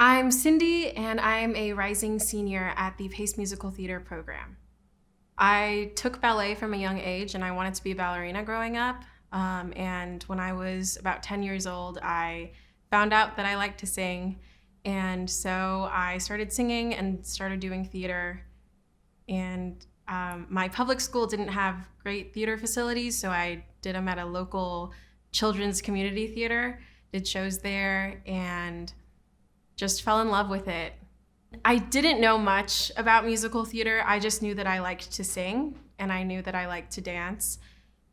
I'm Cindy, and I'm a rising senior at the Pace Musical Theater program. I took ballet from a young age, and I wanted to be a ballerina growing up. And when I was about 10 years old, I found out that I liked to sing. And so I started singing and started doing theater. And my public school didn't have great theater facilities, so I did them at a local children's community theater, did shows there, and just fell in love with it. I didn't know much about musical theater. I just knew that I liked to sing and I knew that I liked to dance.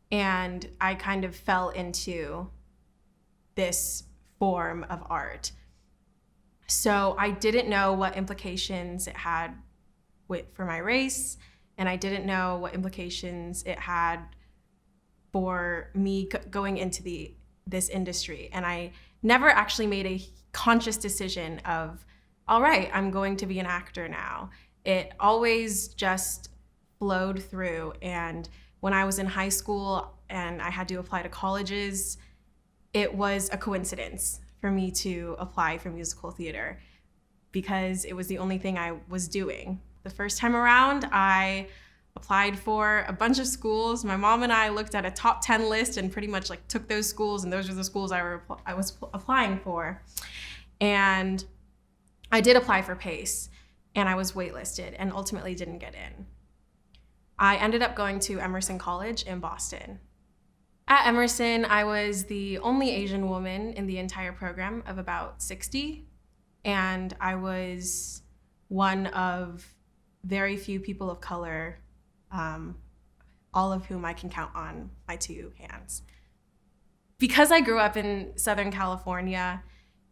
And I kind of fell into this form of art. So I didn't know what implications it had for my race, and I didn't know what implications it had for me going into this industry. And I never actually made a conscious decision of, all right, I'm going to be an actor now. It always just flowed through. And when I was in high school and I had to apply to colleges, it was a coincidence for me to apply for musical theater because it was the only thing I was doing. The first time around, I applied for a bunch of schools. My mom and I looked at a top 10 list and pretty much took those schools, and those were the schools I was applying for. And I did apply for PACE, and I was waitlisted and ultimately didn't get in. I ended up going to Emerson College in Boston. At Emerson, I was the only Asian woman in the entire program of about 60, and I was one of very few people of color, all of whom I can count on my two hands. Because I grew up in Southern California,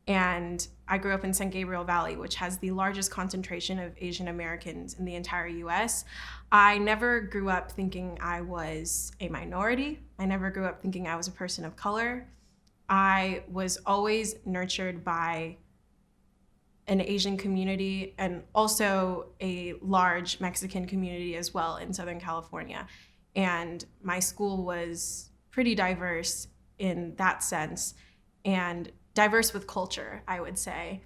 and I grew up in San Gabriel Valley, which has the largest concentration of Asian Americans in the entire US, I never grew up thinking I was a minority. I never grew up thinking I was a person of color. I was always nurtured by an Asian community and also a large Mexican community as well in Southern California. And my school was pretty diverse in that sense, and diverse with culture, I would say.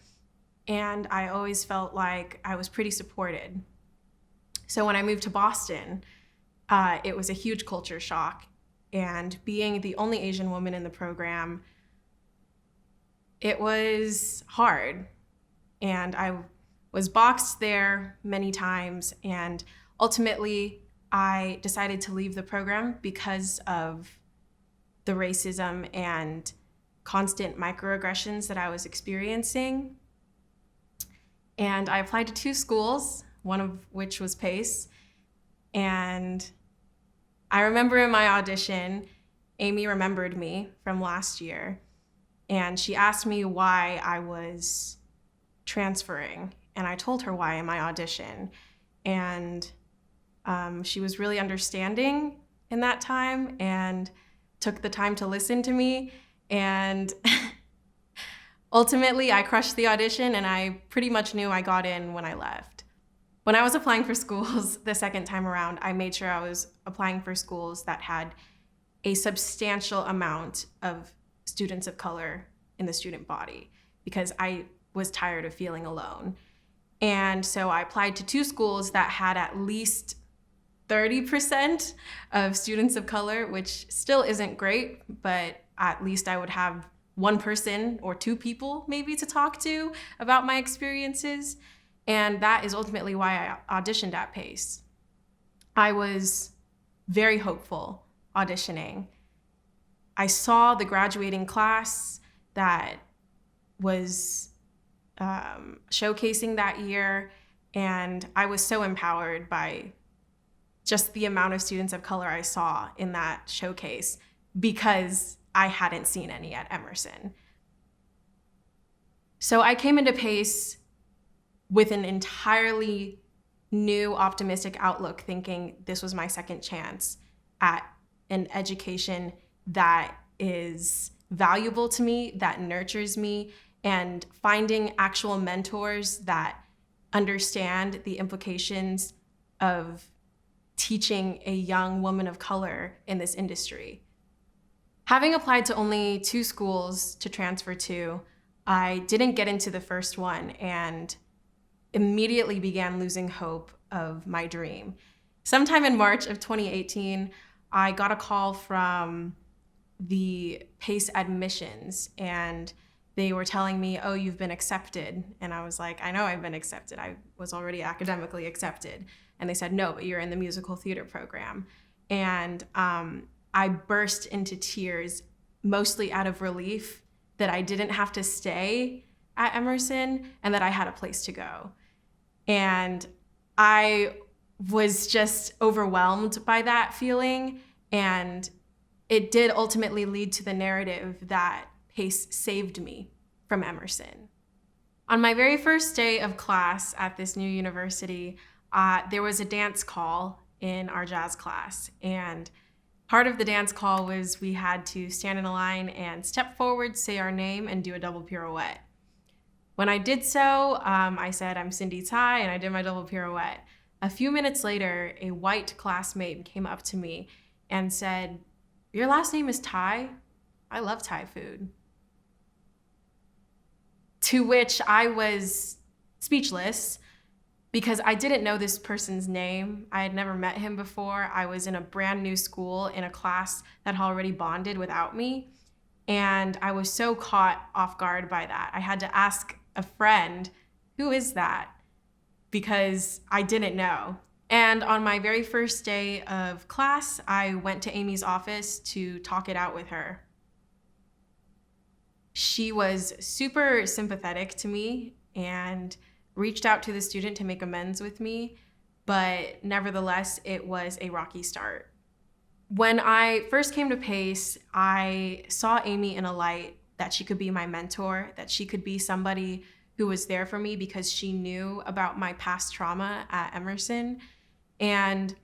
And I always felt like I was pretty supported. So when I moved to Boston, it was a huge culture shock. And being the only Asian woman in the program, it was hard. And I was boxed there many times. And ultimately, I decided to leave the program because of the racism and constant microaggressions that I was experiencing. And I applied to 2 schools, one of which was PACE. And I remember in my audition, Amy remembered me from last year, and she asked me why I was transferring. And I told her why in my audition. And she was really understanding in that time and took the time to listen to me. And ultimately, I crushed the audition, and I pretty much knew I got in when I left. When I was applying for schools the second time around, I made sure I was applying for schools that had a substantial amount of students of color in the student body because I was tired of feeling alone. And so I applied to 2 schools that had at least 30% of students of color, which still isn't great, but at least I would have one person or 2 people maybe to talk to about my experiences. And that is ultimately why I auditioned at PACE. I was very hopeful auditioning. I saw the graduating class that was showcasing that year, and I was so empowered by just the amount of students of color I saw in that showcase because I hadn't seen any at Emerson. So I came into PACE with an entirely new, optimistic outlook, thinking this was my second chance at an education that is valuable to me, that nurtures me, and finding actual mentors that understand the implications of teaching a young woman of color in this industry. Having applied to only 2 schools to transfer to, I didn't get into the first one and immediately began losing hope of my dream. Sometime in March of 2018, I got a call from the PACE admissions, and they were telling me, oh, you've been accepted. And I was like, I know I've been accepted. I was already academically accepted. And they said, no, but you're in the musical theater program. And I burst into tears, mostly out of relief that I didn't have to stay at Emerson and that I had a place to go. And I was just overwhelmed by that feeling. And it did ultimately lead to the narrative that PACE saved me from Emerson. On my very first day of class at this new university, there was a dance call in our jazz class. And part of the dance call was we had to stand in a line and step forward, say our name, and do a double pirouette. When I did so, I said, I'm Cindy Ty, and I did my double pirouette. A few minutes later, a white classmate came up to me and said, your last name is Thai? I love Thai food. To which I was speechless because I didn't know this person's name. I had never met him before. I was in a brand new school in a class that had already bonded without me. And I was so caught off guard by that. I had to ask a friend, who is that? Because I didn't know. And on my very first day of class, I went to Amy's office to talk it out with her. She was super sympathetic to me and reached out to the student to make amends with me, but nevertheless, it was a rocky start. When I first came to PACE, I saw Amy in a light that she could be my mentor, that she could be somebody who was there for me because she knew about my past trauma at Emerson. And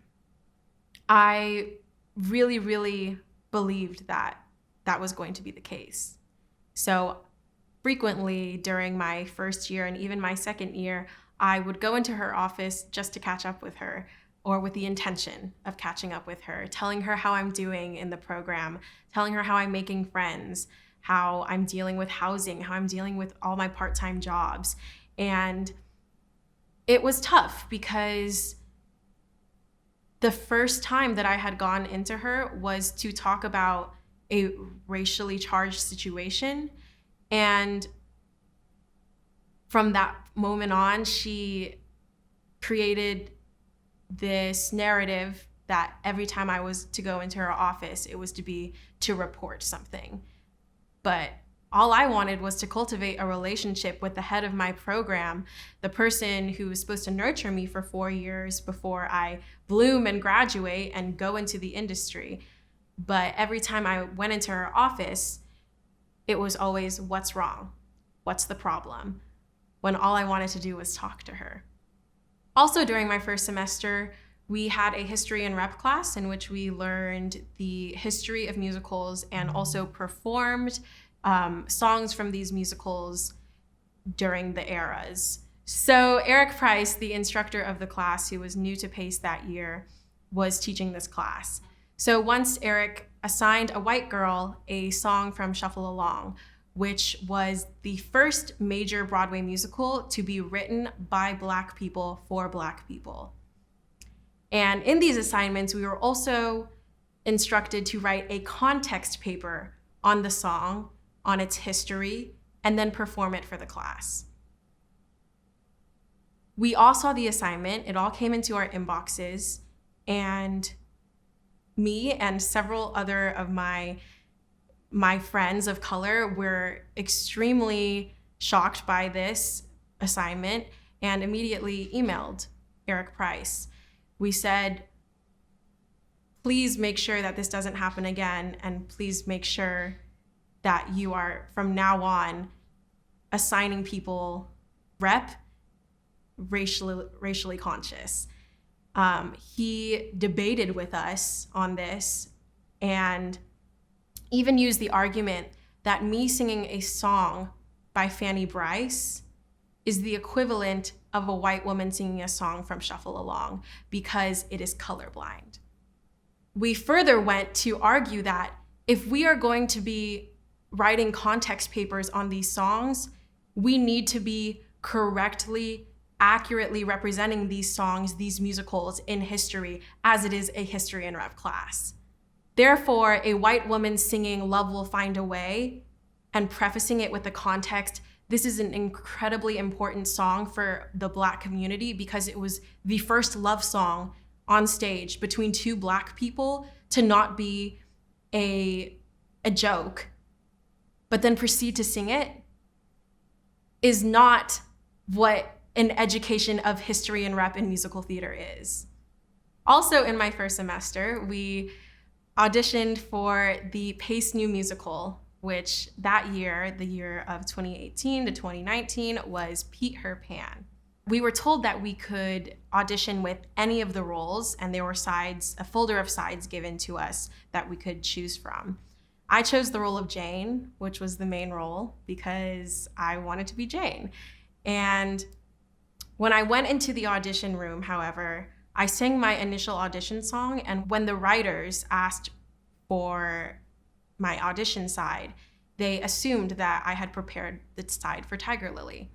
I really, really believed that that was going to be the case. So frequently during my first year and even my second year, I would go into her office just to catch up with her, or with the intention of catching up with her, telling her how I'm doing in the program, telling her how I'm making friends, how I'm dealing with housing, how I'm dealing with all my part-time jobs. And it was tough because the first time that I had gone into her was to talk about a racially charged situation. And from that moment on, she created this narrative that every time I was to go into her office, it was to report something. But all I wanted was to cultivate a relationship with the head of my program, the person who was supposed to nurture me for 4 years before I bloom and graduate and go into the industry. But every time I went into her office, it was always, what's wrong? What's the problem? When all I wanted to do was talk to her. Also during my first semester, we had a history and rep class in which we learned the history of musicals and also performed songs from these musicals during the eras. So Eric Price, the instructor of the class who was new to PACE that year, was teaching this class. So once Eric assigned a white girl a song from Shuffle Along, which was the first major Broadway musical to be written by Black people for Black people. And in these assignments, we were also instructed to write a context paper on the song, on its history, and then perform it for the class. We all saw the assignment. It all came into our inboxes, and me and several other of my friends of color were extremely shocked by this assignment and immediately emailed Eric Price. We said, please make sure that this doesn't happen again, and please make sure that you are, from now on, assigning people rep racially conscious. He debated with us on this and even used the argument that me singing a song by Fanny Brice is the equivalent of a white woman singing a song from Shuffle Along because it is colorblind. We further went to argue that if we are going to be writing context papers on these songs, we need to be correctly, accurately representing these songs, these musicals in history, as it is a history and rep class. Therefore, a white woman singing Love Will Find a Way and prefacing it with the context, this is an incredibly important song for the Black community because it was the first love song on stage between two Black people to not be a joke, but then proceed to sing it, is not what an education of history and rep in musical theater is. Also in my first semester, we auditioned for the Pace New Musical, which that year, the year of 2018 to 2019, was Pete Her Pan. We were told that we could audition with any of the roles, and there were sides, a folder of sides given to us that we could choose from. I chose the role of Jane, which was the main role, because I wanted to be Jane. And when I went into the audition room, however, I sang my initial audition song, and when the writers asked for my audition side, they assumed that I had prepared the side for Tiger Lily.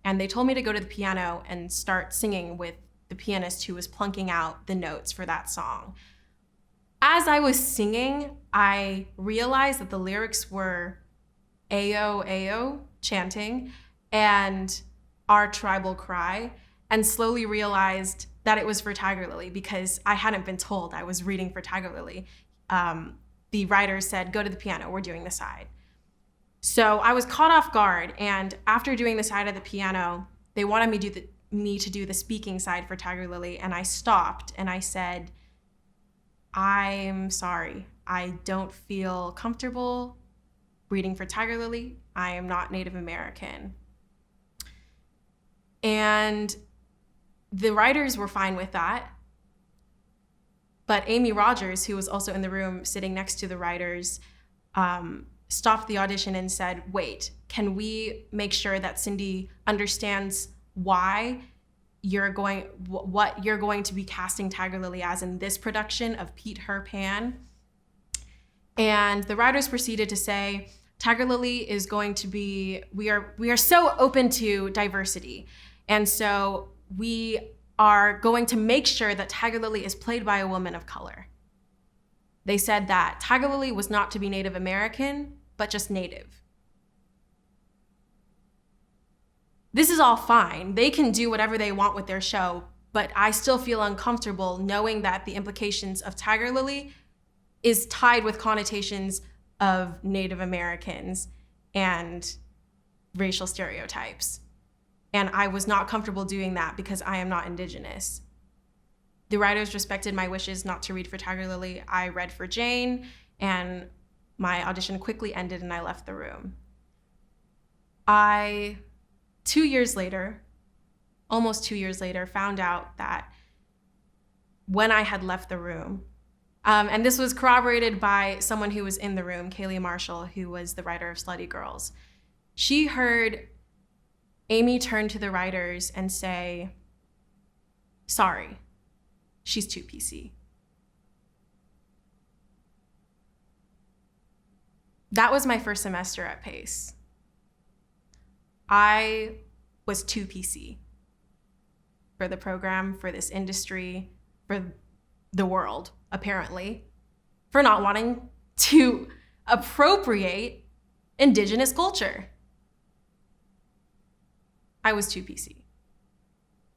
And they told me to go to the piano and start singing with the pianist who was plunking out the notes for that song. As I was singing, I realized that the lyrics were Ayo, Ayo, chanting, and Our Tribal Cry, and slowly realized that it was for Tiger Lily because I hadn't been told I was reading for Tiger Lily. The writers said, go to the piano, we're doing the side. So I was caught off guard, and after doing the side of the piano, they wanted me to do the speaking side for Tiger Lily, and I stopped and I said, I'm sorry, I don't feel comfortable reading for Tiger Lily. I am not Native American. And the writers were fine with that. But Amy Rogers, who was also in the room sitting next to the writers, stopped the audition and said, wait, can we make sure that Cindy understands why what you're going to be casting Tiger Lily as in this production of Pete Her Pan? And the writers proceeded to say, Tiger Lily is going to be, we are so open to diversity. And so we are going to make sure that Tiger Lily is played by a woman of color. They said that Tiger Lily was not to be Native American, but just Native. This is all fine. They can do whatever they want with their show, but I still feel uncomfortable knowing that the implications of Tiger Lily is tied with connotations of Native Americans and racial stereotypes. And I was not comfortable doing that because I am not Indigenous. The writers respected my wishes not to read for Tiger Lily. I read for Jane, and my audition quickly ended and I left the room. 2 years later, almost 2 years later, found out that when I had left the room, and this was corroborated by someone who was in the room, Kaylee Marshall, who was the writer of Slutty Girls. She heard Amy turn to the writers and say, sorry, she's too PC. That was my first semester at Pace. I was too PC for the program, for this industry, for the world, apparently, for not wanting to appropriate Indigenous culture. I was too PC.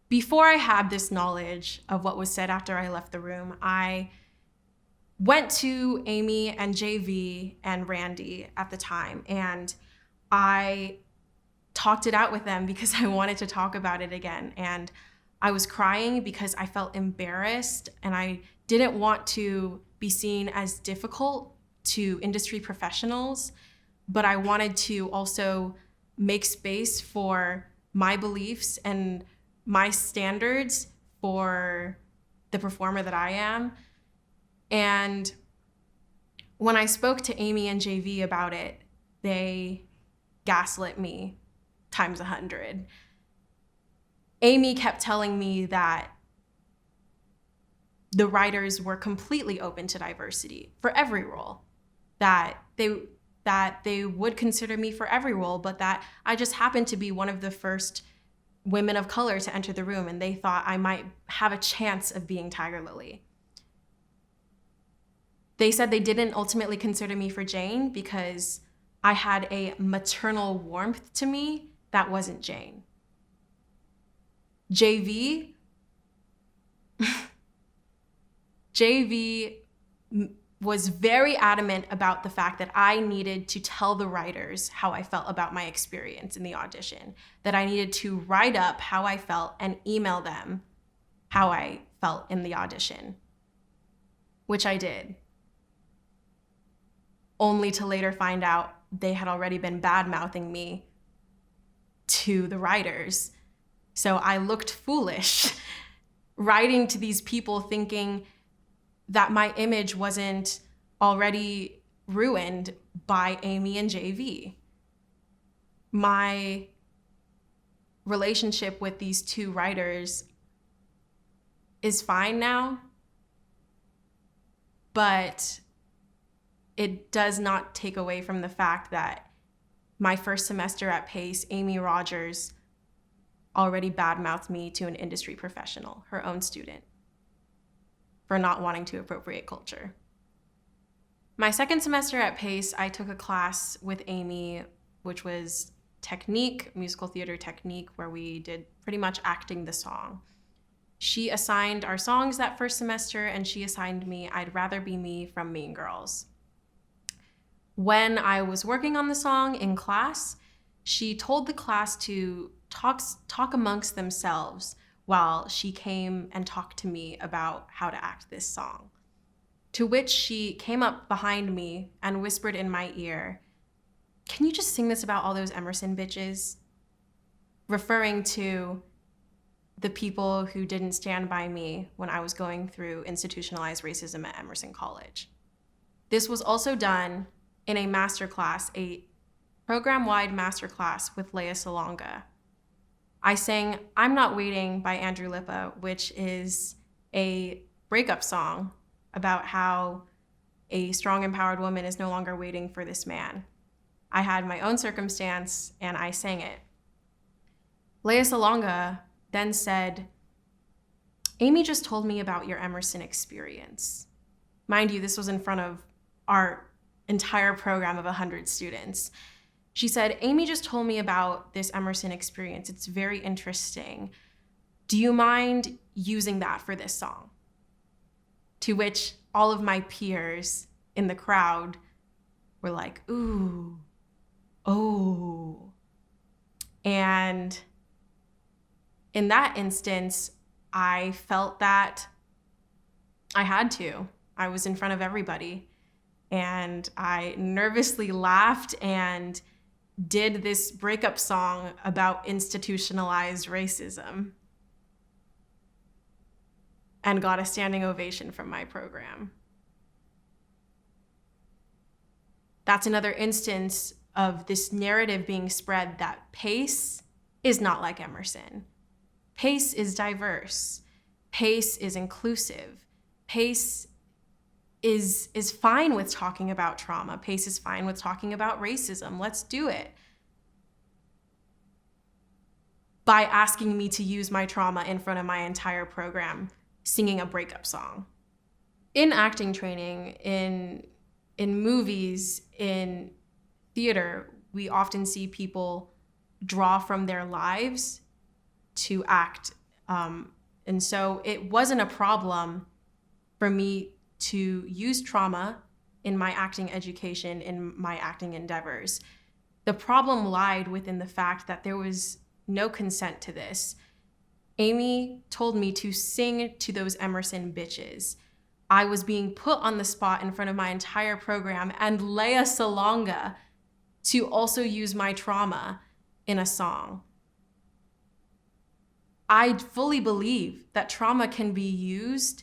Before I had this knowledge of what was said after I left the room, I went to Amy and JV and Randy at the time, and I talked it out with them because I wanted to talk about it again. And I was crying because I felt embarrassed and I didn't want to be seen as difficult to industry professionals, but I wanted to also make space for my beliefs and my standards for the performer that I am. And when I spoke to Amy and JV about it, they gaslit me times 100. Amy kept telling me that the writers were completely open to diversity for every role, that that they would consider me for every role, but that I just happened to be one of the first women of color to enter the room, and they thought I might have a chance of being Tiger Lily. They said they didn't ultimately consider me for Jane because I had a maternal warmth to me that wasn't Jane. JV was very adamant about the fact that I needed to tell the writers how I felt about my experience in the audition, that I needed to write up how I felt and email them how I felt in the audition, which I did, only to later find out they had already been bad-mouthing me to the writers. So I looked foolish writing to these people thinking that my image wasn't already ruined by Amy and JV. My relationship with these two writers is fine now, but it does not take away from the fact that my first semester at Pace, Amy Rogers already badmouthed me to an industry professional, her own student, for not wanting to appropriate culture. My second semester at Pace, I took a class with Amy, which was technique, musical theater technique, where we did pretty much acting the song. She assigned our songs that first semester, and she assigned me I'd Rather Be Me from Mean Girls. When I was working on the song in class, she told the class to talk amongst themselves while she came and talked to me about how to act this song. To which she came up behind me and whispered in my ear, "Can you just sing this about all those Emerson bitches?" Referring to the people who didn't stand by me when I was going through institutionalized racism at Emerson College. This was also done in a masterclass, a program-wide masterclass with Lea Salonga. I sang I'm Not Waiting by Andrew Lippa, which is a breakup song about how a strong, empowered woman is no longer waiting for this man. I had my own circumstance and I sang it. Lea Salonga then said, "Amy just told me about your Emerson experience." Mind you, this was in front of our entire program of 100 students. She said, "Amy just told me about this Emerson experience. It's very interesting. Do you mind using that for this song?" To which all of my peers in the crowd were like, "Ooh, oh." And in that instance, I felt that I had to. I was in front of everybody. And I nervously laughed and did this breakup song about institutionalized racism and got a standing ovation from my program. That's another instance of this narrative being spread that Pace is not like Emerson. Pace is diverse. Pace is inclusive. Pace is fine with talking about trauma. Pace is fine with talking about racism. Let's do it. By asking me to use my trauma in front of my entire program, singing a breakup song. In acting training, in movies, in theater, we often see people draw from their lives to act. And so it wasn't a problem for me to use trauma in my acting education, in my acting endeavors. The problem lied within the fact that there was no consent to this. Amy told me to sing to those Emerson bitches. I was being put on the spot in front of my entire program and Lea Salonga to also use my trauma in a song. I fully believe that trauma can be used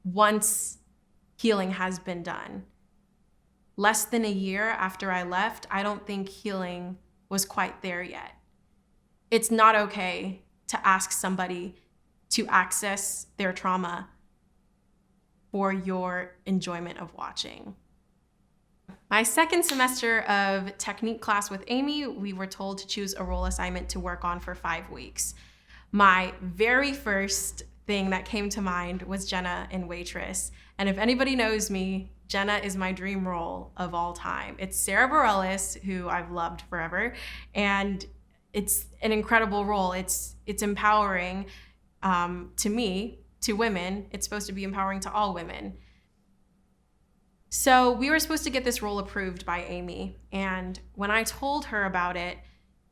once healing has been done. Less than a year after I left, I don't think healing was quite there yet. It's not okay to ask somebody to access their trauma for your enjoyment of watching. My second semester of technique class with Amy, we were told to choose a role assignment to work on for 5 weeks. My very first thing that came to mind was Jenna in Waitress. And if anybody knows me, Jenna is my dream role of all time. It's Sarah Bareilles, who I've loved forever, and it's an incredible role. It's empowering to me, to women. It's supposed to be empowering to all women. So we were supposed to get this role approved by Amy, and when I told her about it,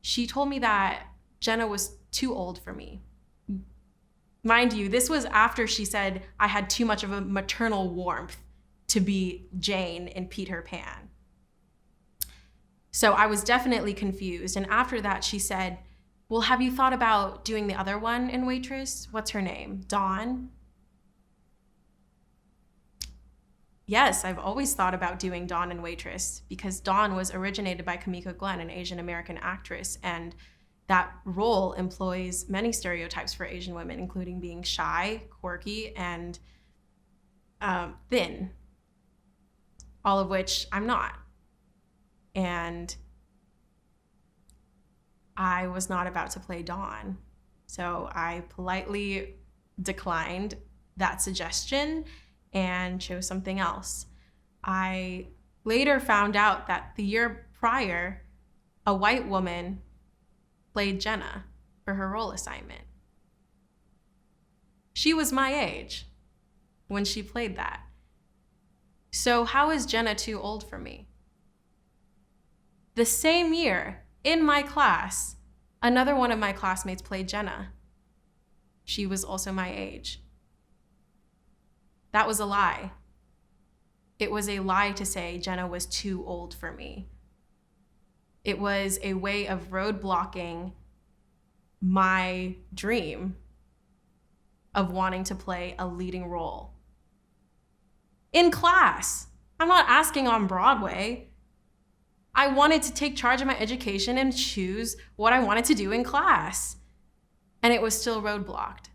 she told me that Jenna was too old for me. Mind you, this was after she said I had too much of a maternal warmth to be Jane in Peter Pan. So I was definitely confused, and after that she said, well, have you thought about doing the other one in Waitress? What's her name? Dawn? Yes, I've always thought about doing Dawn in Waitress because Dawn was originated by Kamika Glenn, an Asian American actress, and that role employs many stereotypes for Asian women, including being shy, quirky, and thin, all of which I'm not. And I was not about to play Dawn, so I politely declined that suggestion and chose something else. I later found out that the year prior, a white woman played Jenna for her role assignment. She was my age when she played that. So how is Jenna too old for me? The same year, in my class, another one of my classmates played Jenna. She was also my age. That was a lie. It was a lie to say Jenna was too old for me. It was a way of roadblocking my dream of wanting to play a leading role. In class. I'm not asking on Broadway. I wanted to take charge of my education and choose what I wanted to do in class. And it was still roadblocked.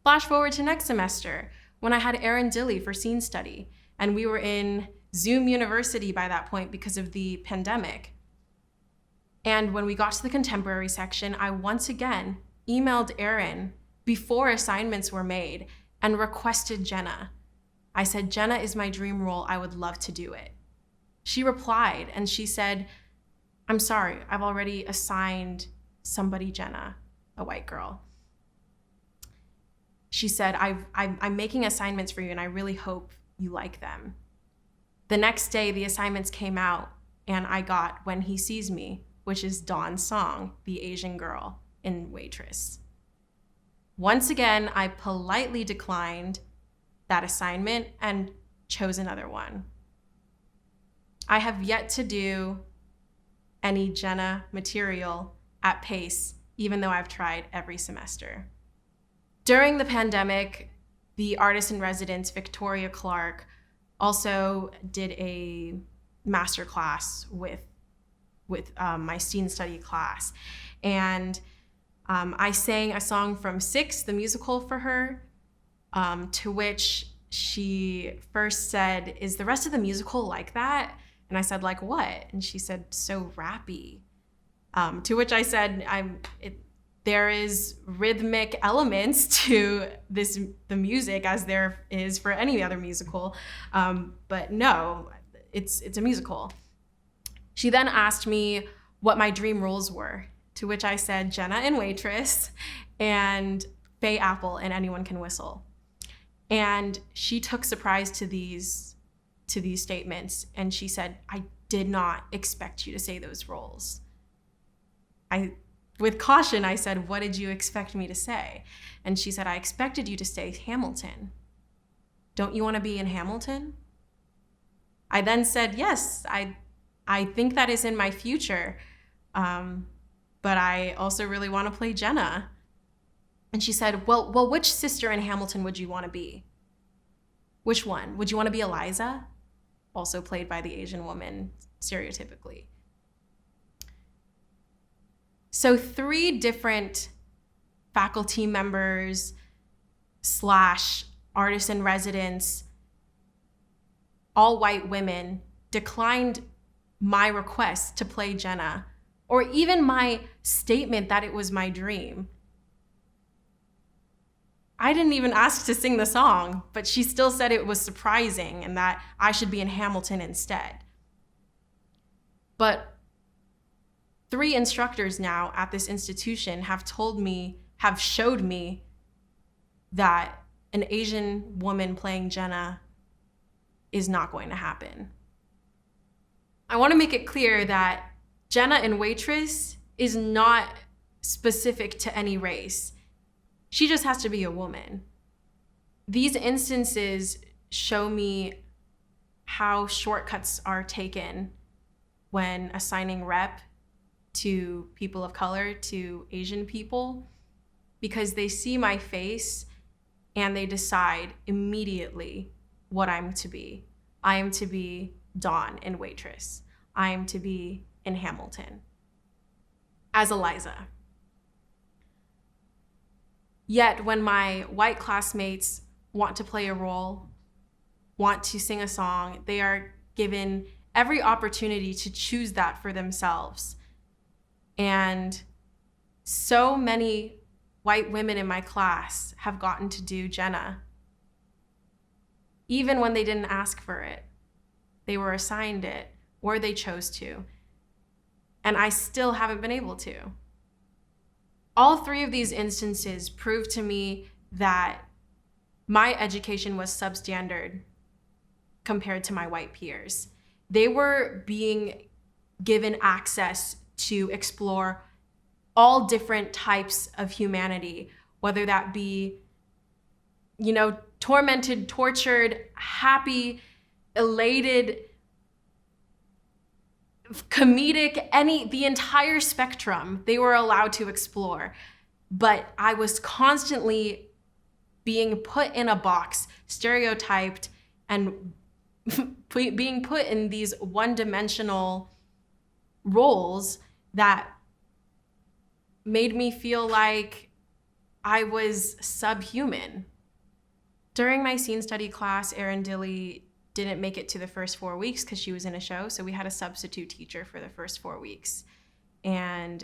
Flash forward to next semester, when I had Erin Dilley for scene study, and we were in Zoom University by that point because of the pandemic. And when we got to the contemporary section, I once again emailed Erin before assignments were made and requested Jenna. I said, Jenna is my dream role. I would love to do it. She replied and she said, I'm sorry, I've already assigned somebody Jenna, a white girl. She said, I'm making assignments for you and I really hope you like them. The next day, the assignments came out and I got When He Sees Me, which is Dawn's song, the Asian girl in Waitress. Once again, I politely declined that assignment and chose another one. I have yet to do any Jenna material at Pace, even though I've tried every semester. During the pandemic, the artist in residence, Victoria Clark, also did a master class with my scene study class. And I sang a song from Six, the musical, for her, to which she first said, is the rest of the musical like that? And I said, like what? And she said, so rappy. To which I said, there is rhythmic elements to the music as there is for any other musical, but no, it's a musical. She then asked me what my dream roles were, to which I said Jenna in Waitress and Faye Apple in Anyone Can Whistle. And she took surprise to these statements, and she said, I did not expect you to say those roles. With caution, I said, what did you expect me to say? And she said, I expected you to say Hamilton. Don't you want to be in Hamilton? I then said, yes, I think that is in my future, but I also really want to play Jenna. And she said, well, which sister in Hamilton would you want to be? Which one? Would you want to be Eliza? Also played by the Asian woman, stereotypically. So 3 different faculty members / artists in residence all white women declined my request to play Jenna, or even my statement that it was my dream. I didn't even ask to sing the song, but she still said it was surprising and that I should be in Hamilton instead. But 3 instructors now at this institution have showed me that an Asian woman playing Jenna is not going to happen. I want to make it clear that Jenna in Waitress is not specific to any race. She just has to be a woman. These instances show me how shortcuts are taken when assigning rep to people of color, to Asian people, because they see my face and they decide immediately what I'm to be. I am to be Dawn in Waitress. I am to be in Hamilton as Eliza. Yet when my white classmates want to play a role, want to sing a song, they are given every opportunity to choose that for themselves. And so many white women in my class have gotten to do Jenna, even when they didn't ask for it. They were assigned it, or they chose to. And I still haven't been able to. All 3 of these instances prove to me that my education was substandard compared to my white peers. They were being given access to explore all different types of humanity, whether that be, tormented, tortured, happy, elated, comedic, the entire spectrum they were allowed to explore. But I was constantly being put in a box, stereotyped, and being put in these one-dimensional roles that made me feel like I was subhuman. During my scene study class, Erin Dilly didn't make it to the first 4 weeks because she was in a show, so we had a substitute teacher for the first 4 weeks. And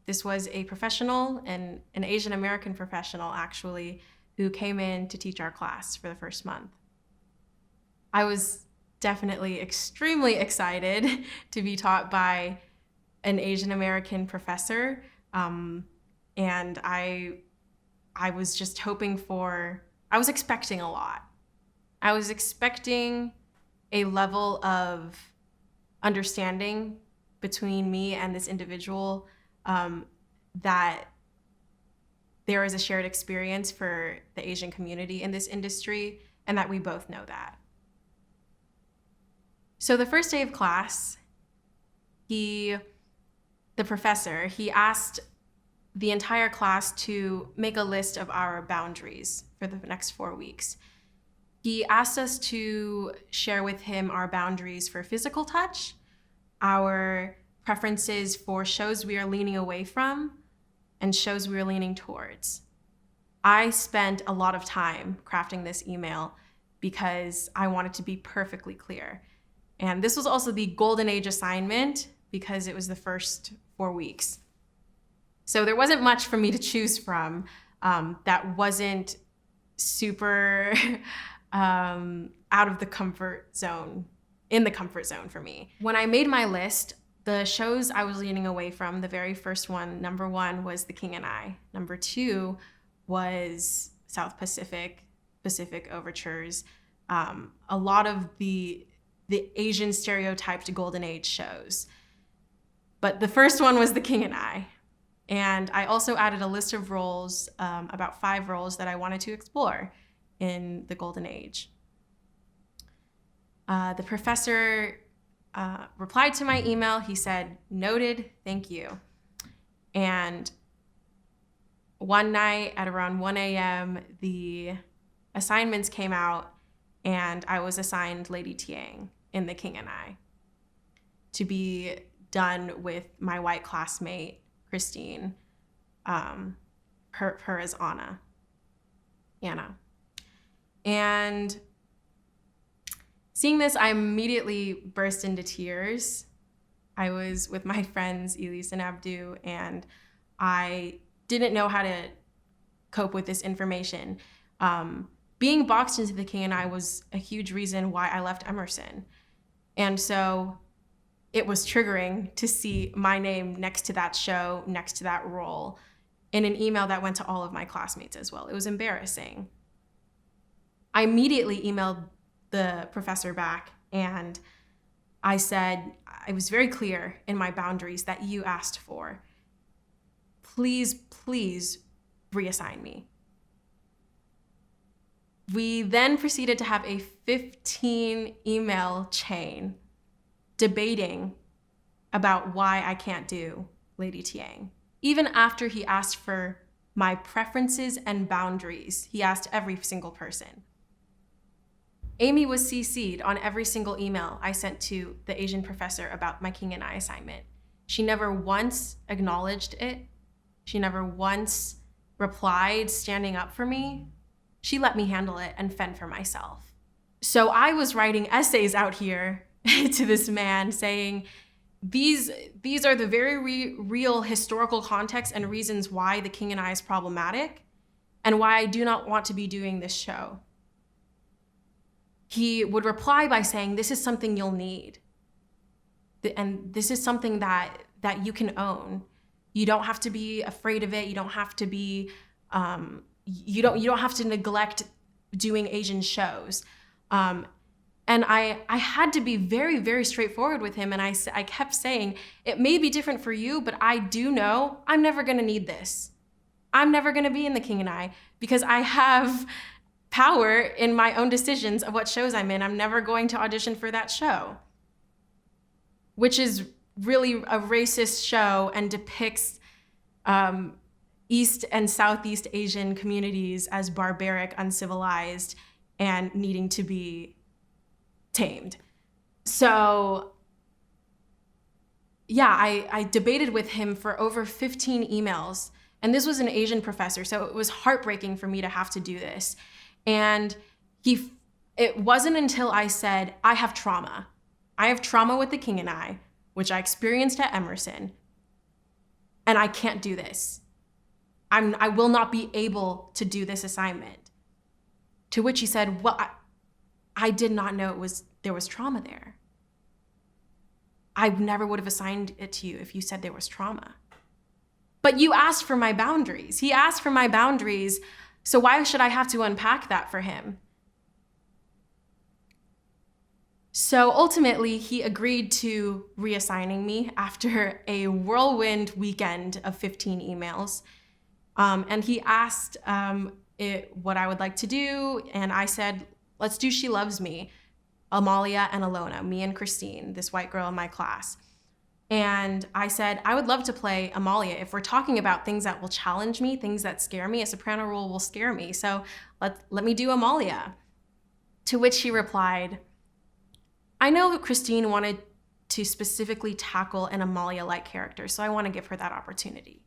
this was a professional, and an Asian American professional actually, who came in to teach our class for the first month. I was definitely extremely excited to be taught by an Asian American professor, and I was just I was expecting a lot. I was expecting a level of understanding between me and this individual, that there is a shared experience for the Asian community in this industry, and that we both know that. So the first day of class, the professor asked the entire class to make a list of our boundaries for the next 4 weeks. He asked us to share with him our boundaries for physical touch, our preferences for shows we are leaning away from, and shows we are leaning towards. I spent a lot of time crafting this email because I wanted to be perfectly clear. And this was also the golden age assignment because it was the first 4 weeks. So there wasn't much for me to choose from that wasn't super out of the comfort zone, in the comfort zone for me. When I made my list, the shows I was leaning away from, the very first one, number 1 was The King and I. Number 2 was South Pacific Overtures, a lot of the Asian stereotyped golden age shows. But the first one was The King and I. And I also added a list of roles, about 5 roles that I wanted to explore in the golden age. The professor replied to my email. He said, "Noted, thank you." And one night at around 1 a.m., the assignments came out, and I was assigned Lady Tiang in The King and I to be done with my white classmate, Christine, her as Anna. And Seeing this, I immediately burst into tears. I was with my friends, Elise and Abdu, and I didn't know how to cope with this information. Being boxed into the King and I was a huge reason why I left Emerson. And so it was triggering to see my name next to that show, next to that role, in an email that went to all of my classmates as well. It was embarrassing. I immediately emailed the professor back, and I said, I was very clear in my boundaries that you asked for. Please, please reassign me. We then proceeded to have a 15 email chain debating about why I can't do Lady Tiang. Even after he asked for my preferences and boundaries, he asked every single person. Amy was CC'd on every single email I sent to the Asian professor about my King and I assignment. She never once acknowledged it. She never once replied standing up for me. She let me handle it and fend for myself. So I was writing essays out here to this man saying, these are the very real historical context and reasons why the King and I is problematic and why I do not want to be doing this show. He would reply by saying, this is something you'll need. And this is something that you can own. You don't have to be afraid of it. You don't have to be, you don't have to neglect doing Asian shows. And I had to be very, very straightforward with him. And I kept saying, it may be different for you, but I do know I'm never gonna need this. I'm never gonna be in the King and I because I have power in my own decisions of what shows I'm in. I'm never going to audition for that show, which is really a racist show and depicts East and Southeast Asian communities as barbaric, uncivilized, and needing to be tamed. So yeah, I debated with him for over 15 emails, and this was an Asian professor, so it was heartbreaking for me to have to do this. And it wasn't until I said, I have trauma. I have trauma with the King and I, which I experienced at Emerson, and I can't do this. I will not be able to do this assignment. To which he said, well, I did not know there was trauma there. I never would have assigned it to you if you said there was trauma. But you asked for my boundaries. He asked for my boundaries, so why should I have to unpack that for him? So ultimately, he agreed to reassigning me after a whirlwind weekend of 15 emails. And he asked what I would like to do, and I said, let's do She Loves Me, Amalia and Alona, me and Christine, this white girl in my class. And I said, I would love to play Amalia. If we're talking about things that will challenge me, things that scare me, a soprano role will scare me. So let me do Amalia. To which he replied, I know that Christine wanted to specifically tackle an Amalia-like character, so I want to give her that opportunity.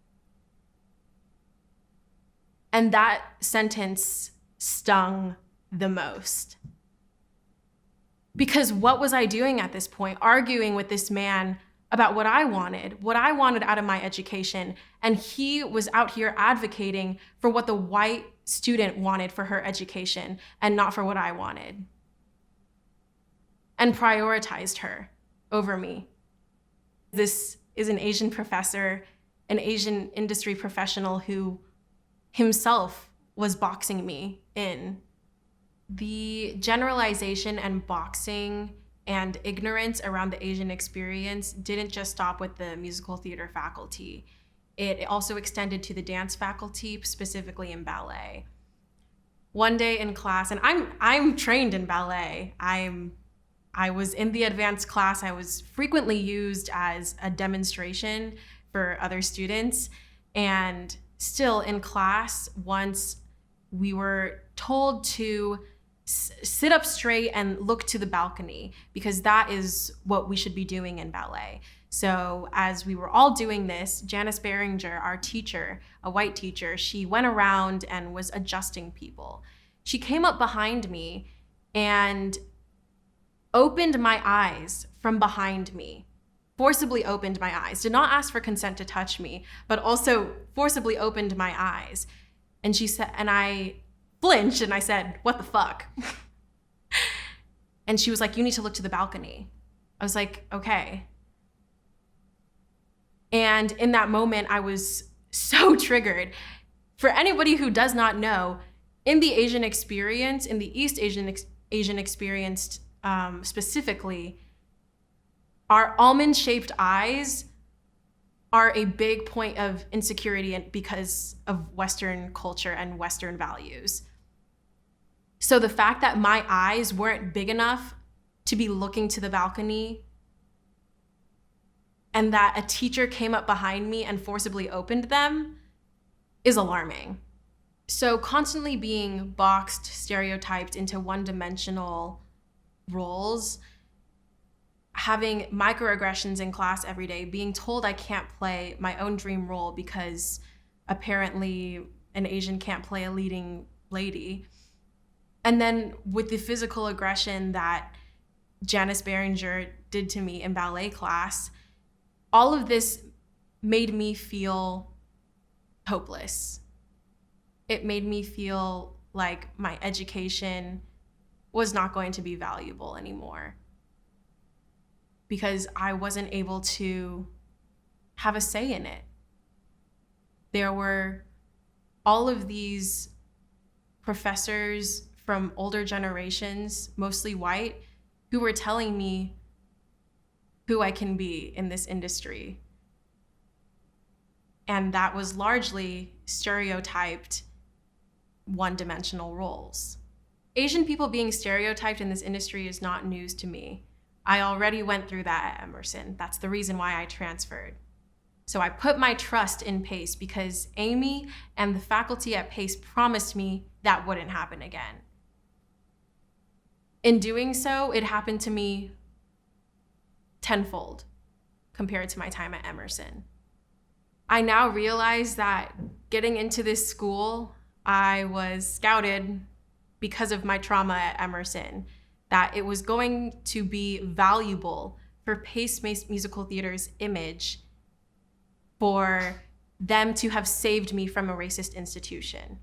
And that sentence stung the most. Because what was I doing at this point? Arguing with this man about what I wanted out of my education. And he was out here advocating for what the white student wanted for her education and not for what I wanted. And prioritized her over me. This is an Asian professor, an Asian industry professional who himself was boxing me in. The generalization and boxing and ignorance around the Asian experience didn't just stop with the musical theater faculty. It also extended to the dance faculty, specifically in ballet. One day in class, and I'm trained in ballet. I was in the advanced class. I was frequently used as a demonstration for other students. And still in class, once we were told to sit up straight and look to the balcony, because that is what we should be doing in ballet. So as we were all doing this, Janice Behringer, our teacher, a white teacher, she went around and was adjusting people. She came up behind me and opened my eyes from behind me, forcibly opened my eyes, did not ask for consent to touch me, but also forcibly opened my eyes. And she said, and I flinched and I said, "What the fuck?" And she was like, "You need to look to the balcony." I was like, "Okay." And in that moment, I was so triggered. For anybody who does not know, in the Asian experience, in the East Asian experience specifically, our almond-shaped eyes are a big point of insecurity because of Western culture and Western values. So the fact that my eyes weren't big enough to be looking to the balcony and that a teacher came up behind me and forcibly opened them is alarming. So constantly being boxed, stereotyped into one-dimensional roles, having microaggressions in class every day, being told I can't play my own dream role because apparently an Asian can't play a leading lady. And then with the physical aggression that Janice Berenger did to me in ballet class, all of this made me feel hopeless. It made me feel like my education was not going to be valuable anymore because I wasn't able to have a say in it. There were all of these professors from older generations, mostly white, who were telling me who I can be in this industry. And that was largely stereotyped, one-dimensional roles. Asian people being stereotyped in this industry is not news to me. I already went through that at Emerson. That's the reason why I transferred. So I put my trust in Pace because Amy and the faculty at Pace promised me that wouldn't happen again. In doing so, it happened to me tenfold compared to my time at Emerson. I now realize that getting into this school, I was scouted because of my trauma at Emerson, that it was going to be valuable for Pace Musical Theater's image for them to have saved me from a racist institution.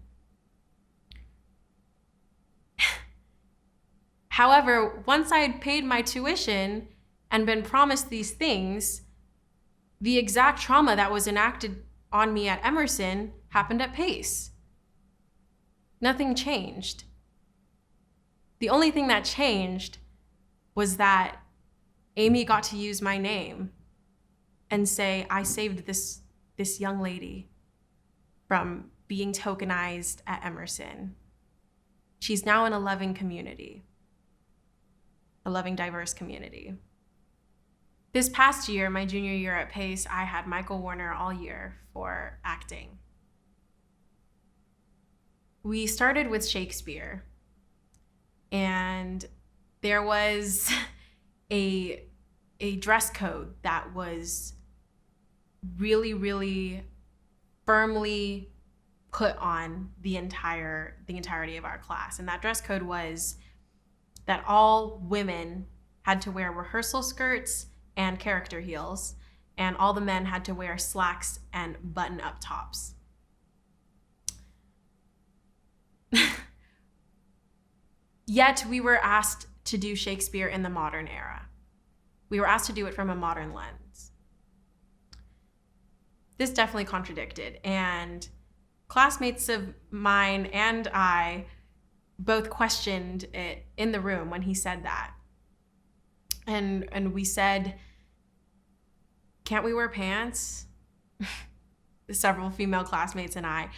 However, once I had paid my tuition and been promised these things, the exact trauma that was enacted on me at Emerson happened at Pace. Nothing changed. The only thing that changed was that Amy got to use my name and say, I saved this young lady from being tokenized at Emerson. She's now in a loving community, a loving, diverse community. This past year, my junior year at Pace, I had Michael Warner all year for acting. We started with Shakespeare, and there was a dress code that was really, really firmly put on the entirety of our class. And that dress code was that all women had to wear rehearsal skirts and character heels, and all the men had to wear slacks and button-up tops. Yet we were asked to do Shakespeare in the modern era. We were asked to do it from a modern lens. This definitely contradicted, and classmates of mine and I both questioned it in the room when he said that. And we said, can't we wear pants? Several female classmates and I.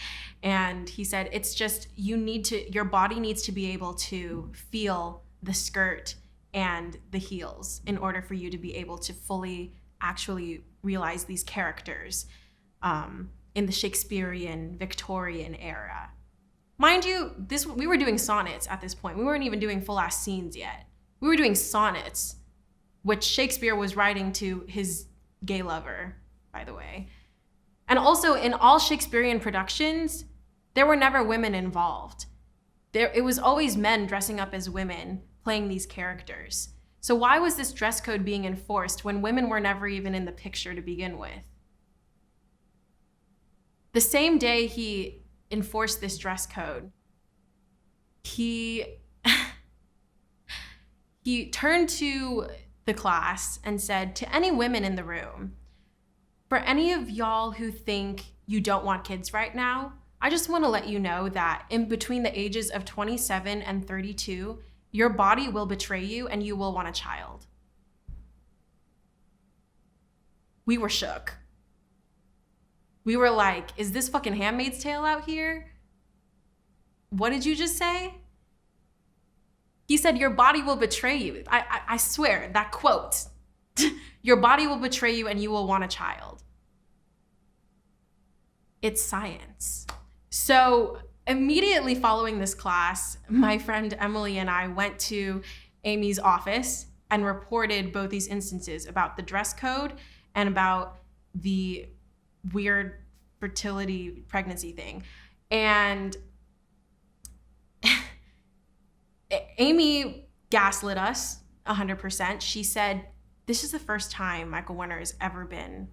And he said, it's just, your body needs to be able to feel the skirt and the heels in order for you to be able to fully actually realize these characters in the Shakespearean, Victorian era. Mind you, we were doing sonnets at this point. We weren't even doing full-ass scenes yet. We were doing sonnets, which Shakespeare was writing to his gay lover, by the way. And also, in all Shakespearean productions, there were never women involved. It was always men dressing up as women playing these characters. So why was this dress code being enforced when women were never even in the picture to begin with? The same day he enforced this dress code, he turned to the class and said, to any women in the room, for any of y'all who think you don't want kids right now, I just want to let you know that in between the ages of 27 and 32, your body will betray you and you will want a child. We were shook. We were like, is this fucking Handmaid's Tale out here? What did you just say? He said, your body will betray you. I swear, that quote, your body will betray you and you will want a child. It's science. So immediately following this class, my friend Emily and I went to Amy's office and reported both these instances about the dress code and about the weird fertility pregnancy thing. And Amy gaslit us 100%. She said, this is the first time Michael Warner has ever been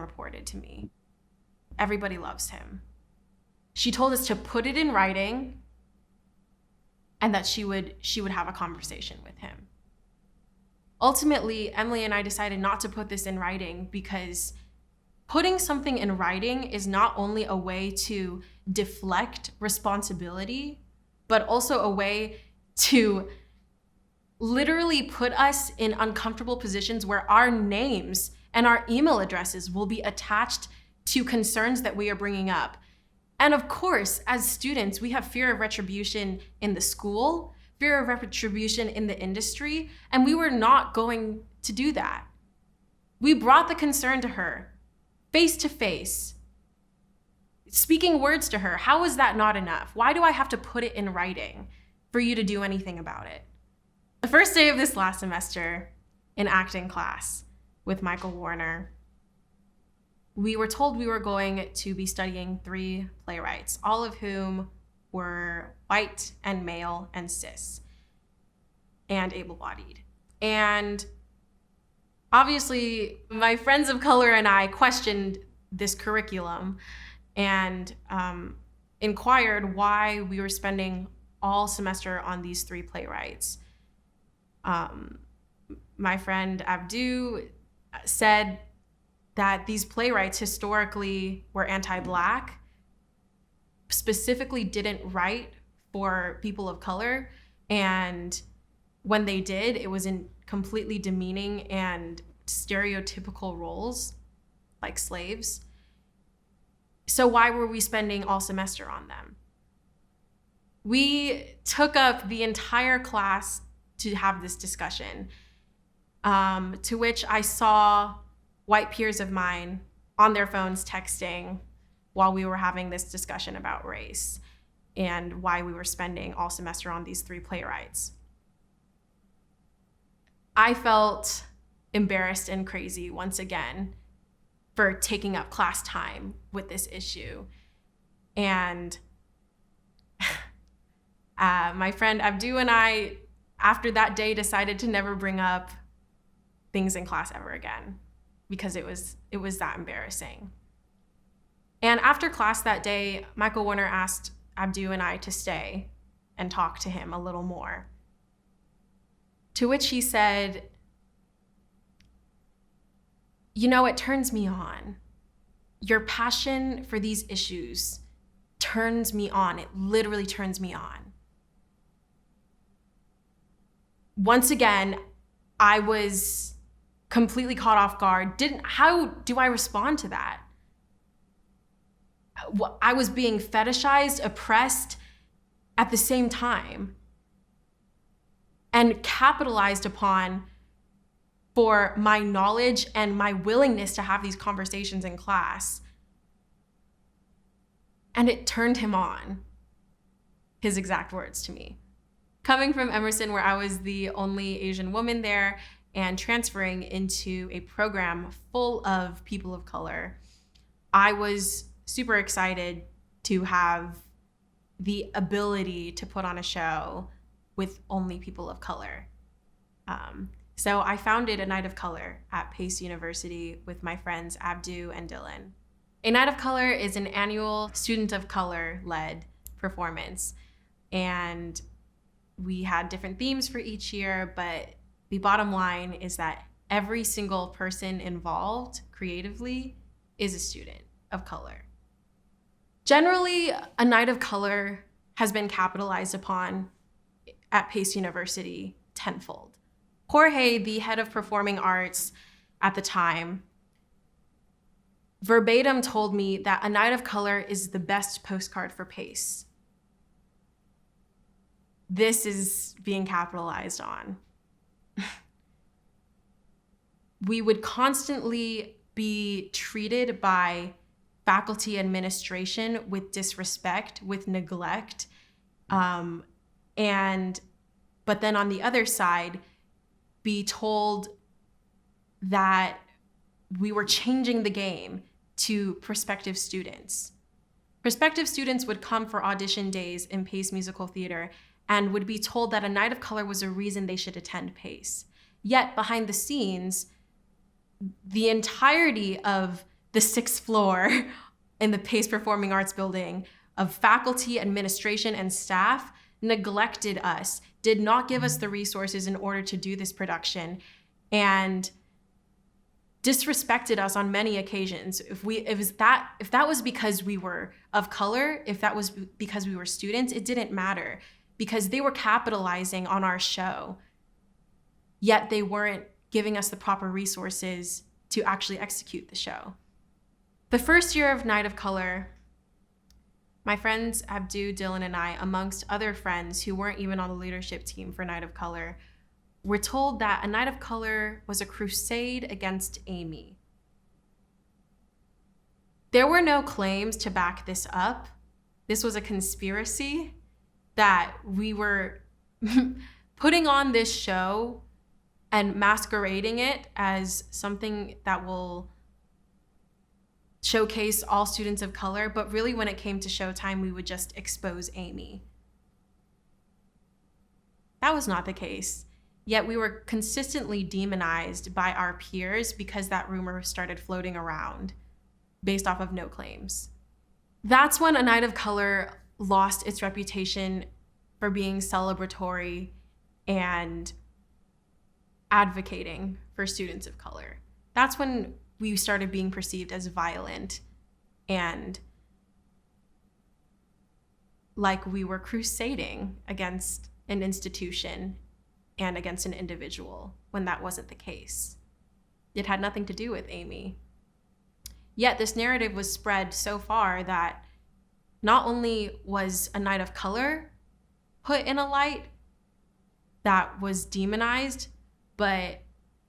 reported to me. Everybody loves him. She told us to put it in writing and that she would have a conversation with him. Ultimately, Emily and I decided not to put this in writing because putting something in writing is not only a way to deflect responsibility, but also a way to literally put us in uncomfortable positions where our names and our email addresses will be attached to concerns that we are bringing up. And of course, as students, we have fear of retribution in the school, fear of retribution in the industry, and we were not going to do that. We brought the concern to her, face to face, speaking words to her. How is that not enough? Why do I have to put it in writing for you to do anything about it? The first day of this last semester in acting class with Michael Warner, we were told we were going to be studying 3 playwrights, all of whom were white and male and cis and able-bodied. And obviously, my friends of color and I questioned this curriculum and inquired why we were spending all semester on these 3 playwrights. My friend Abdu said that these playwrights historically were anti-Black, specifically didn't write for people of color, and when they did, it was in completely demeaning and stereotypical roles, like slaves. So why were we spending all semester on them? We took up the entire class to have this discussion, to which I saw white peers of mine on their phones texting while we were having this discussion about race and why we were spending all semester on these 3 playwrights. I felt embarrassed and crazy once again for taking up class time with this issue. And my friend Abdu and I, after that day, decided to never bring up things in class ever again because it was that embarrassing. And after class that day, Michael Warner asked Abdu and I to stay and talk to him a little more. To which he said, you know, it turns me on. Your passion for these issues turns me on. It literally turns me on. Once again, I was completely caught off guard. How do I respond to that? I was being fetishized, oppressed at the same time, and capitalized upon for my knowledge and my willingness to have these conversations in class. And it turned him on, his exact words to me. Coming from Emerson, where I was the only Asian woman there, and transferring into a program full of people of color, I was super excited to have the ability to put on a show with only people of color. So I founded A Night of Color at Pace University with my friends Abdu and Dylan. A Night of Color is an annual student of color-led performance. And we had different themes for each year, but the bottom line is that every single person involved creatively is a student of color. Generally, A Night of Color has been capitalized upon at Pace University tenfold. Jorge, the head of performing arts at the time, verbatim told me that A Night of Color is the best postcard for Pace. This is being capitalized on. We would constantly be treated by faculty administration with disrespect, with neglect, but then on the other side, be told that we were changing the game to prospective students. Prospective students would come for audition days in Pace Musical Theater and would be told that A Night of Color was a reason they should attend Pace. Yet behind the scenes, the entirety of the 6th floor in the Pace Performing Arts building of faculty, administration, and staff neglected us, did not give us the resources in order to do this production, and disrespected us on many occasions. If that was because we were of color, if that was because we were students, it didn't matter, because they were capitalizing on our show, yet they weren't giving us the proper resources to actually execute the show. The first year of Night of Color, my friends Abdu, Dylan, and I, amongst other friends who weren't even on the leadership team for Night of Color, were told that A Night of Color was a crusade against Amy. There were no claims to back this up. This was a conspiracy that we were putting on this show and masquerading it as something that will showcase all students of color, but really when it came to showtime, we would just expose Amy. That was not the case. Yet we were consistently demonized by our peers because that rumor started floating around based off of no claims. That's when A Night of Color lost its reputation for being celebratory and advocating for students of color. That's when we started being perceived as violent and like we were crusading against an institution and against an individual, when that wasn't the case. It had nothing to do with Amy. Yet this narrative was spread so far that not only was A Night of Color put in a light that was demonized, but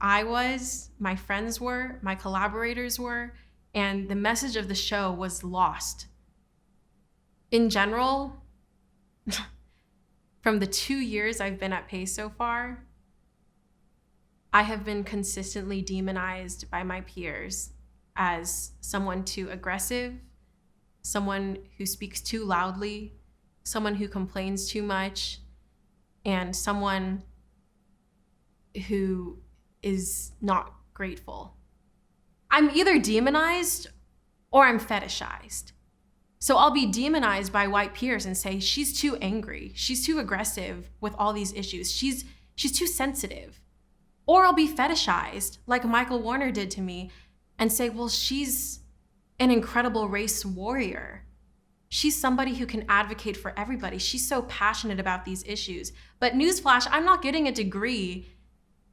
I was, my friends were, my collaborators were, and the message of the show was lost. In general, from the 2 years I've been at Pace so far, I have been consistently demonized by my peers as someone too aggressive, someone who speaks too loudly, someone who complains too much, and someone who is not grateful. I'm either demonized or I'm fetishized. So I'll be demonized by white peers and say, she's too angry, she's too aggressive with all these issues, she's too sensitive. Or I'll be fetishized like Michael Warner did to me and say, well, she's an incredible race warrior. She's somebody who can advocate for everybody. She's so passionate about these issues. But newsflash, I'm not getting a degree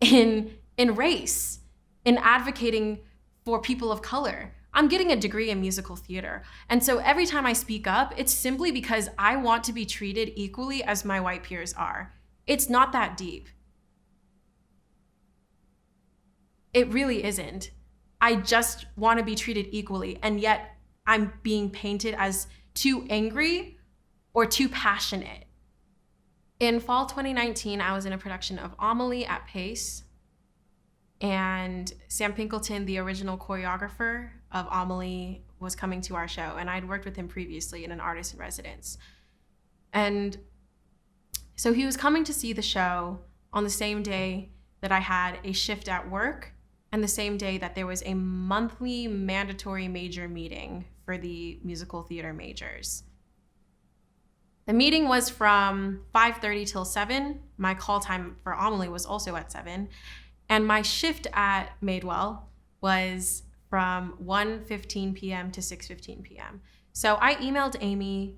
in race, in advocating for people of color. I'm getting a degree in musical theater. And so every time I speak up, it's simply because I want to be treated equally as my white peers are. It's not that deep. It really isn't. I just want to be treated equally, and yet I'm being painted as too angry or too passionate. In fall 2019, I was in a production of Amelie at Pace, and Sam Pinkelton, the original choreographer of Amelie, was coming to our show, and I'd worked with him previously in an artist in residence. And so he was coming to see the show on the same day that I had a shift at work and the same day that there was a monthly mandatory major meeting for the musical theater majors. The meeting was from 5:30 till 7. My call time for Amelie was also at 7. And my shift at Madewell was from 1:15 p.m. to 6:15 p.m. So I emailed Amy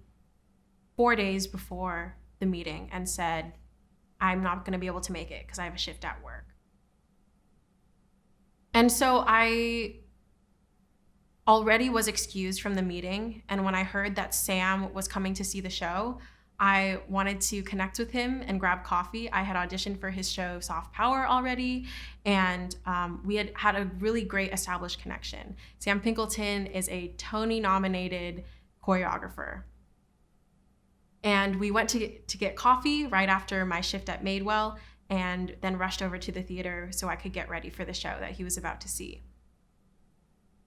4 days before the meeting and said, I'm not going to be able to make it because I have a shift at work. And so I already was excused from the meeting. And when I heard that Sam was coming to see the show, I wanted to connect with him and grab coffee. I had auditioned for his show Soft Power already, and we had a really great established connection. Sam Pinkleton is a Tony-nominated choreographer. And we went to get coffee right after my shift at Madewell, and then rushed over to the theater so I could get ready for the show that he was about to see.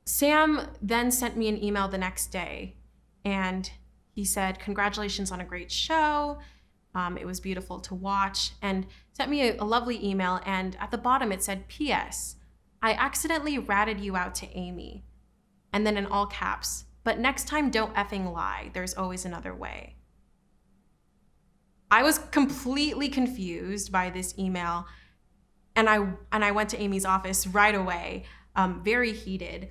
Sam then sent me an email the next day, and he said, congratulations on a great show. It was beautiful to watch, and sent me a lovely email. And at the bottom it said, P.S. I accidentally ratted you out to Amy. And then in all caps, but next time don't effing lie. There's always another way. I was completely confused by this email, and I went to Amy's office right away, very heated.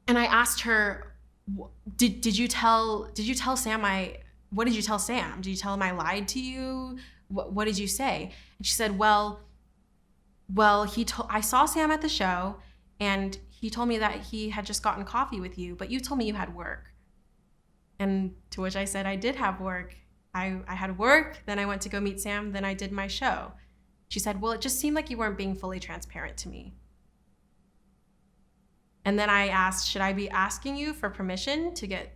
And I asked her, did you tell Sam what did you tell Sam? Did you tell him I lied to you? What did you say? And she said, well, I saw Sam at the show, and he told me that he had just gotten coffee with you, but you told me you had work. And to which I said, I did have work. I had work, then I went to go meet Sam, then I did my show. She said, well, it just seemed like you weren't being fully transparent to me. And then I asked, should I be asking you for permission to get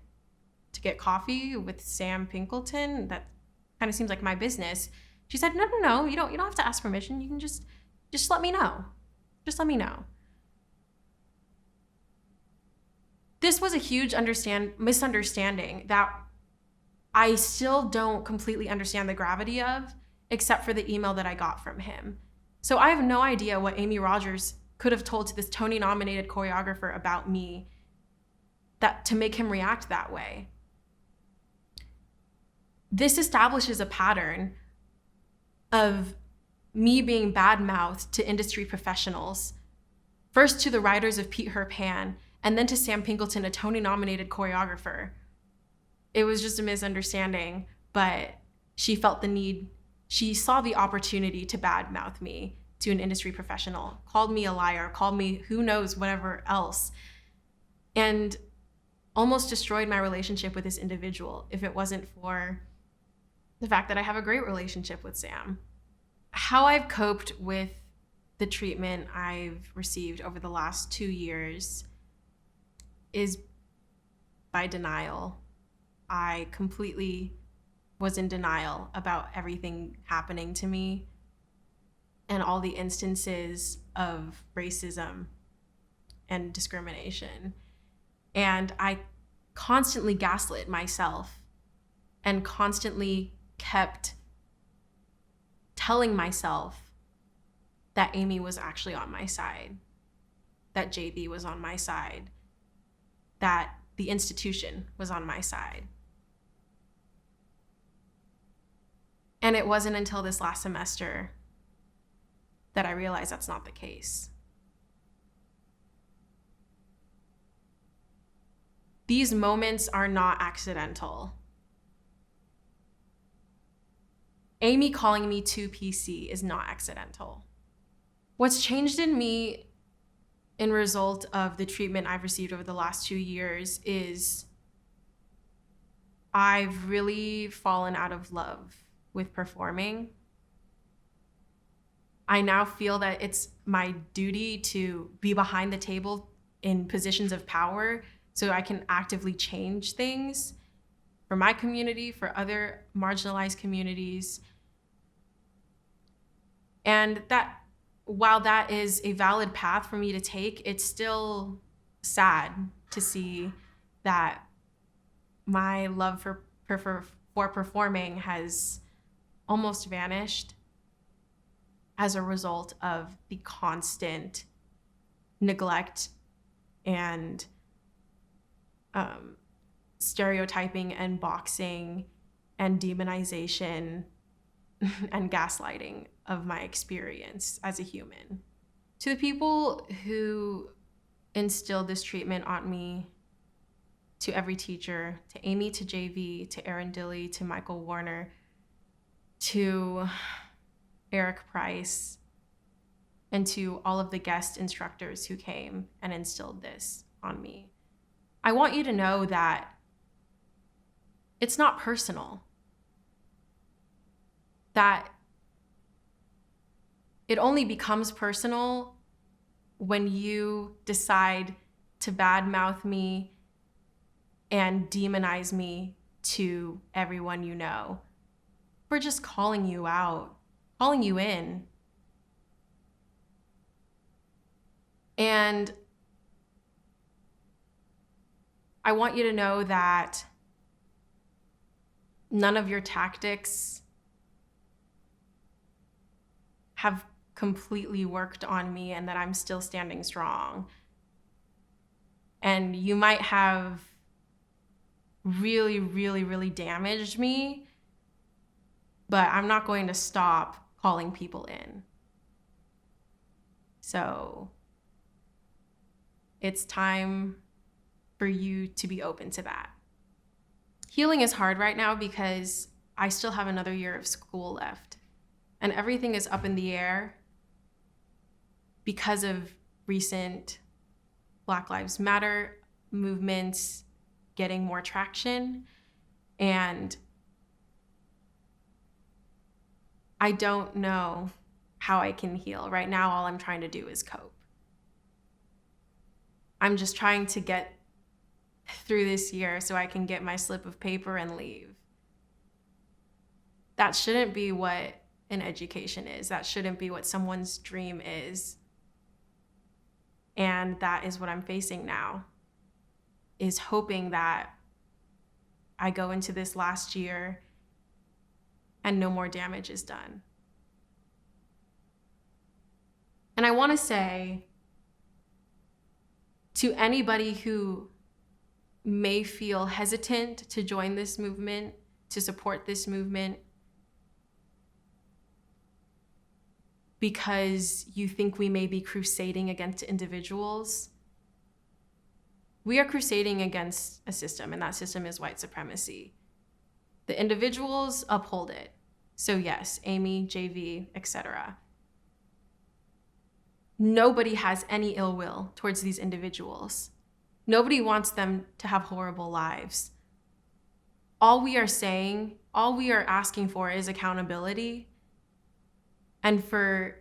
coffee with Sam Pinkleton? That kind of seems like my business. She said, no, you don't have to ask permission. You can just let me know. Just let me know. This was a huge misunderstanding that I still don't completely understand the gravity of, except for the email that I got from him. So I have no idea what Amy Rogers could have told to this Tony-nominated choreographer about me that to make him react that way. This establishes a pattern of me being bad-mouthed to industry professionals, first to the writers of Pete Her Pan, and then to Sam Pinkleton, a Tony-nominated choreographer. It was just a misunderstanding, but she felt the need, she saw the opportunity to badmouth me to an industry professional, called me a liar, called me who knows whatever else, and almost destroyed my relationship with this individual if it wasn't for the fact that I have a great relationship with Sam. How I've coped with the treatment I've received over the last 2 years is by denial. I completely was in denial about everything happening to me and all the instances of racism and discrimination. And I constantly gaslit myself and constantly kept telling myself that Amy was actually on my side, that JB was on my side, that the institution was on my side. And it wasn't until this last semester that I realized that's not the case. These moments are not accidental. Amy calling me 2PC is not accidental. What's changed in me in result of the treatment I've received over the last 2 years is I've really fallen out of love with performing. I now feel that it's my duty to be behind the table in positions of power so I can actively change things for my community, for other marginalized communities. And that, while that is a valid path for me to take, it's still sad to see that my love for performing has almost vanished. as a result of the constant neglect and stereotyping and boxing and demonization and gaslighting of my experience as a human. To the people who instilled this treatment on me, to every teacher, to Amy, to JV, to Aaron Dilley, to Michael Warner, to Eric Price, and to all of the guest instructors who came and instilled this on me. I want you to know that it's not personal. That it only becomes personal when you decide to badmouth me and demonize me to everyone you know for just calling you out, calling you in. And I want you to know that none of your tactics have completely worked on me and that I'm still standing strong. And you might have really, really, really damaged me, but I'm not going to stop calling people in. So it's time for you to be open to that. Healing is hard right now because I still have another year of school left, and everything is up in the air because of recent Black Lives Matter movements getting more traction. And I don't know how I can heal. Right now, all I'm trying to do is cope. I'm just trying to get through this year so I can get my slip of paper and leave. That shouldn't be what an education is. That shouldn't be what someone's dream is. And that is what I'm facing now, is hoping that I go into this last year and no more damage is done. And I want to say to anybody who may feel hesitant to join this movement, to support this movement, because you think we may be crusading against individuals, we are crusading against a system, and that system is white supremacy. The individuals uphold it. So yes, Amy, JV, etc. Nobody has any ill will towards these individuals. Nobody wants them to have horrible lives. All we are saying, all we are asking for is accountability, and for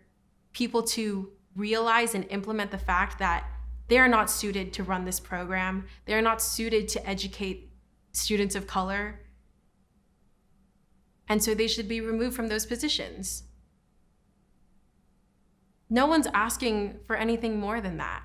people to realize and implement the fact that they are not suited to run this program. They are not suited to educate students of color. And so they should be removed from those positions. No one's asking for anything more than that.